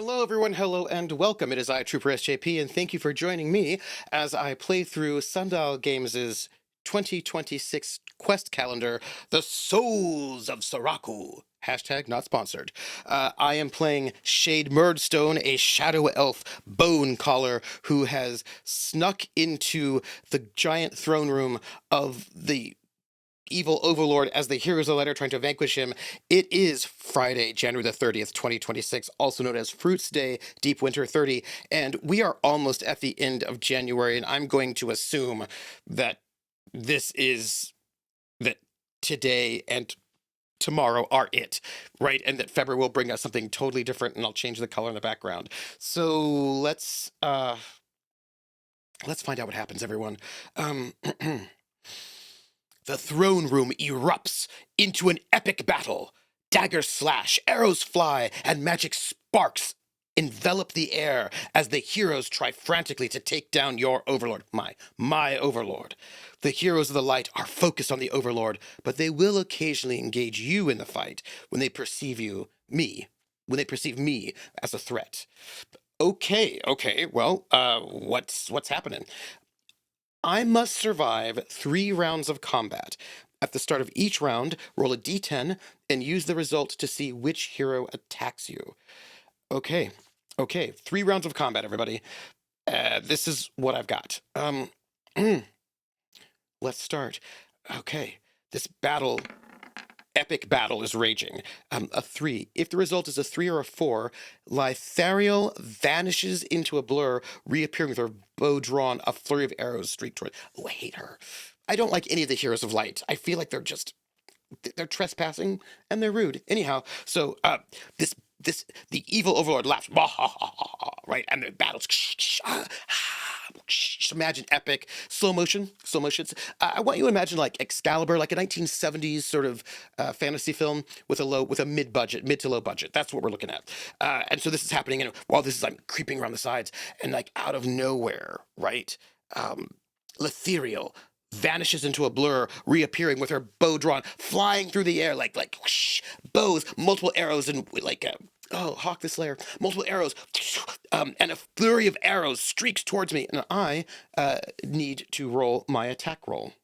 Hello, everyone. Hello, and welcome. It is I, troopersjp, and thank you for joining me as I play through Sundial Games' 2026 quest calendar, The Souls of Saraku. Hashtag not sponsored. I am playing Shade Murdstone, a shadow elf bone caller who has snuck into the giant throne room of the evil overlord as the heroes of the light are trying to vanquish him. It is Friday, January the 30th, 2026, also known as Fruits Day, Deep Winter 30, and we are almost at the end of January, and I'm going to assume that this is that today and tomorrow are it, right? And that February will bring us something totally different, and I'll change the color in the background. So let's find out what happens, everyone. The throne room erupts into an epic battle. Daggers slash, arrows fly, and magic sparks envelop the air as the heroes try frantically to take down your overlord. My overlord. The heroes of the light are focused on the overlord, but they will occasionally engage you in the fight when they perceive me as a threat. Okay, well, what's happening? I must survive 3 rounds of combat. At the start of each round, roll a d10 and use the result to see which hero attacks you. Okay, 3 rounds of combat, everybody. This is what I've got. Let's start. Okay, this epic battle is raging. A 3. If the result is a 3 or a 4, Lithariel vanishes into a blur, reappearing with her bow drawn, a flurry of arrows streaked toward. Oh, I hate her. I don't like any of the heroes of light. I feel like they're trespassing and they're rude. Anyhow, so the evil overlord laughs, right, and the battles. Just imagine epic slow motions. I want you to imagine like Excalibur, like a 1970s sort of fantasy film with a mid to low budget. That's what we're looking at. And so this is happening, and while this is like creeping around the sides, and like out of nowhere, right? Letherial vanishes into a blur, reappearing with her bow drawn, flying through the air like whoosh, bows, multiple arrows, and like Hawk the Slayer, multiple arrows, and a flurry of arrows streaks towards me, and I need to roll my attack roll.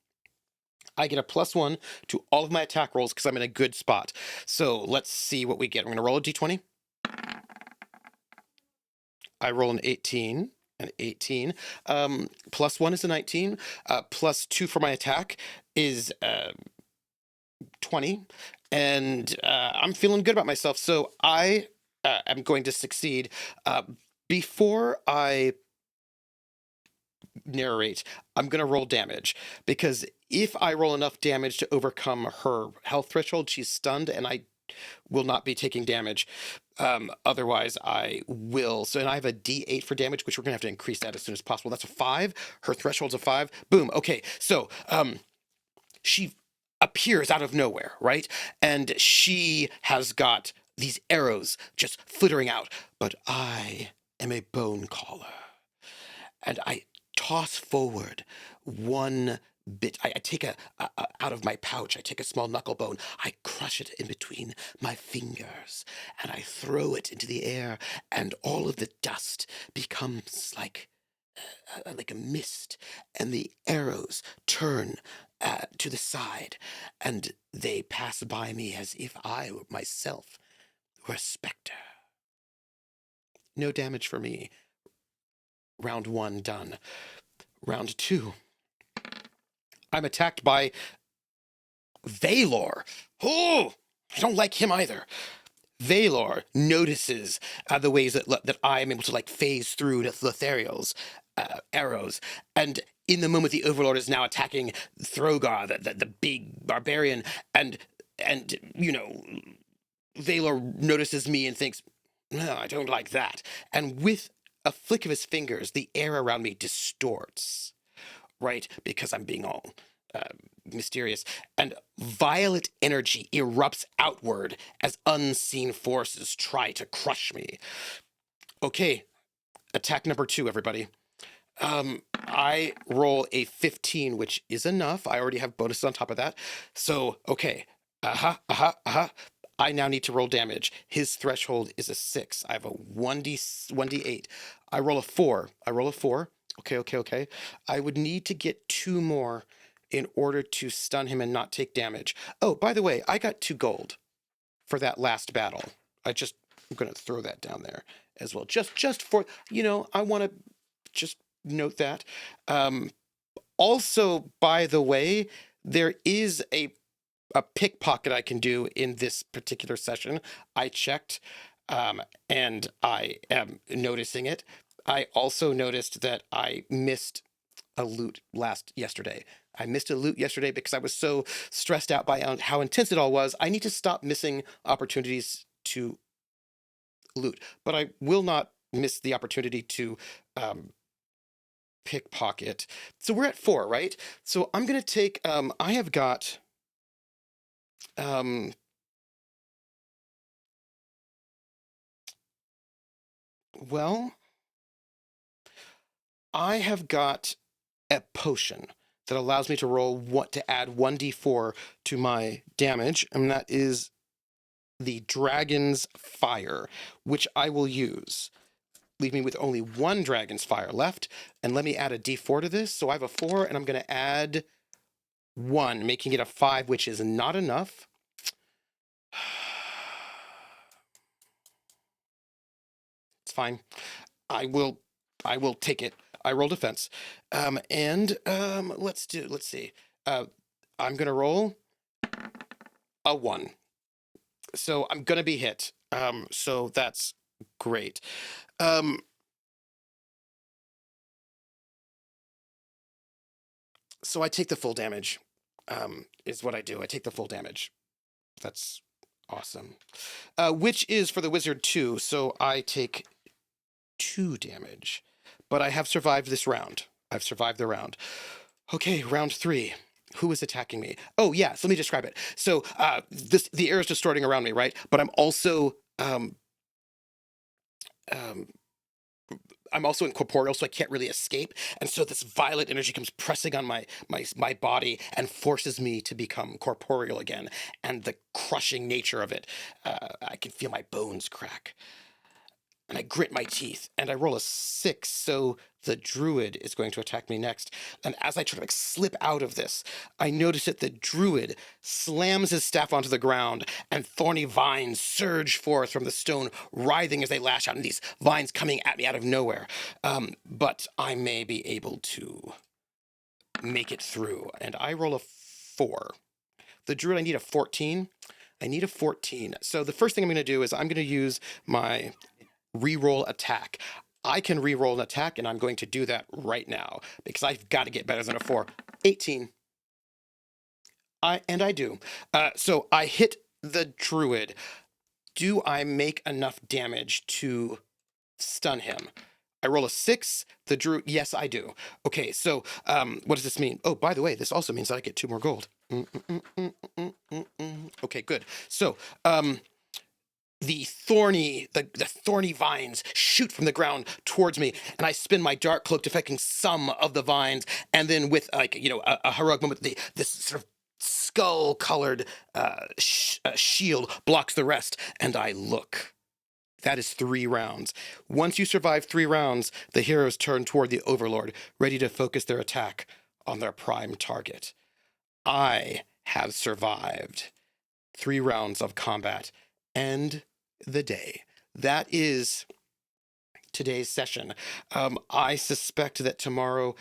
I get a +1 to all of my attack rolls because I'm in a good spot. So let's see what we get. I'm going to roll a d20. I roll an 18. An 18. +1 is a 19. +2 for my attack is 20. And I'm feeling good about myself. So I am going to succeed. Before I narrate, I'm going to roll damage, because if I roll enough damage to overcome her health threshold, she's stunned and I will not be taking damage. Otherwise I will. So, and I have a d8 for damage, which we're gonna have to increase that as soon as possible. That's a 5. Her threshold's a 5. Boom. Okay. So, she appears out of nowhere, right? And she has got these arrows just flittering out, but I am a bone caller, and I toss forward one bit. I take out of my pouch, I take a small knuckle bone, I crush it in between my fingers, and I throw it into the air, and all of the dust becomes like a mist, and the arrows turn to the side, and they pass by me as if I were myself were a specter. No damage for me. Round 1 done. Round 2. I'm attacked by Valor. Oh, I don't like him either. Valor notices the ways that I am able to like phase through Lothariel's arrows, and in the moment the Overlord is now attacking Throgar, the big barbarian, and Valor notices me and thinks, no, I don't like that, and with a flick of his fingers, the air around me distorts, right? Because I'm being all mysterious, and violet energy erupts outward as unseen forces try to crush me. Okay, attack number 2, everybody. I roll a 15, which is enough. I already have bonuses on top of that. So, okay. I now need to roll damage. His threshold is a 6. I have a 1d8. I roll a 4. I roll a 4. Okay, okay, okay. I would need to get 2 more in order to stun him and not take damage. Oh, by the way, I got 2 gold for that last battle. I'm going to throw that down there as well. Just for, I want to just note that. Also, by the way, there is a pickpocket I can do in this particular session. I checked, and I am noticing it. I also noticed that I missed a loot yesterday. I missed a loot yesterday because I was so stressed out by how intense it all was. I need to stop missing opportunities to loot, but I will not miss the opportunity to pickpocket. So we're at 4, right? So I'm gonna take. I have got. Well, I have got a potion that allows me to roll to add 1d4 to my damage, and that is the Dragon's Fire, which I will use. Leave me with only 1 Dragon's Fire left, and let me add a d4 to this. So I have a 4, and I'm going to add 1, making it a 5, which is not enough. It's fine. I will take it. I roll defense. Let's see. I'm gonna roll a 1. So I'm gonna be hit. So that's great. So I take the full damage. Is what I do. I take the full damage. That's awesome. Which is for the wizard 2. So I take 2 damage. But I have survived this round. I've survived the round. Okay, round 3. Who is attacking me? Oh, yeah, so let me describe it. So the air is distorting around me, right? But I'm also incorporeal, so I can't really escape. And so this violet energy comes pressing on my body and forces me to become corporeal again. And the crushing nature of it, I can feel my bones crack. And I grit my teeth, and I roll a 6, so the druid is going to attack me next. And as I try to slip out of this, I notice that the druid slams his staff onto the ground, and thorny vines surge forth from the stone, writhing as they lash out, and these vines coming at me out of nowhere. But I may be able to make it through, and I roll a 4. The druid, I need a 14. I need a 14. So the first thing I'm going to do is I'm going to use my reroll attack. I can reroll an attack, and I'm going to do that right now because I've got to get better than a 4. 18. I do. So I hit the druid. Do I make enough damage to stun him? I roll a 6. The druid, yes, I do. Okay, so what does this mean? Oh, by the way, this also means that I get 2 more gold. Okay, good. So the thorny vines shoot from the ground towards me, and I spin my dark cloak, deflecting some of the vines, and then with a heroic moment, this sort of skull-colored shield blocks the rest, and I look. That is 3 rounds. Once you survive 3 rounds, the heroes turn toward the Overlord, ready to focus their attack on their prime target. I have survived 3 rounds of combat. End the day. That is today's session. I suspect that tomorrow.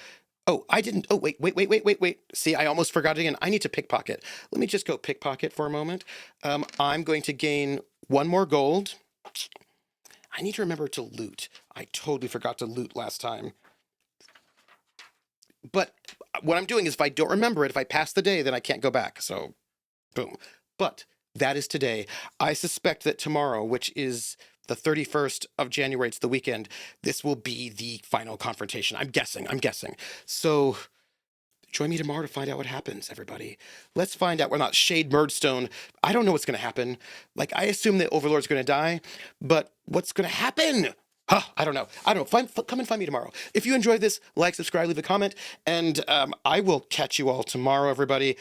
Oh, I didn't. Oh, wait. See, I almost forgot it again. I need to pickpocket. Let me just go pickpocket for a moment. I'm going to gain 1 more gold. I need to remember to loot. I totally forgot to loot last time. But what I'm doing is if I don't remember it, if I pass the day, then I can't go back. So, boom. But that is today. I suspect that tomorrow, which is the 31st of January, it's the weekend, this will be the final confrontation. I'm guessing. So join me tomorrow to find out what happens, everybody. Let's find out. We're not Shade Murdstone. I don't know what's going to happen. Like, I assume the Overlord's going to die, but what's going to happen? I don't know. Come and find me tomorrow. If you enjoyed this, like, subscribe, leave a comment, and I will catch you all tomorrow, everybody,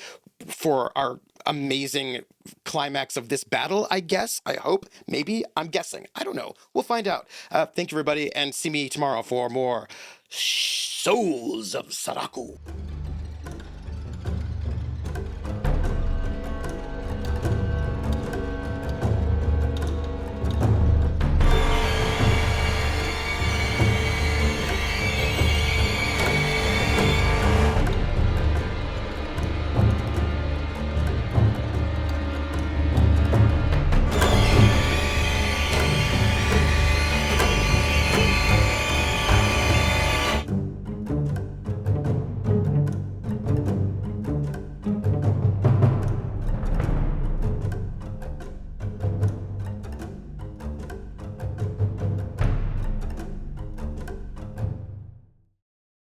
for our amazing climax of this battle, I guess. I hope. Maybe. I'm guessing. I don't know. We'll find out. Thank you, everybody, and see me tomorrow for more Souls of Saraku.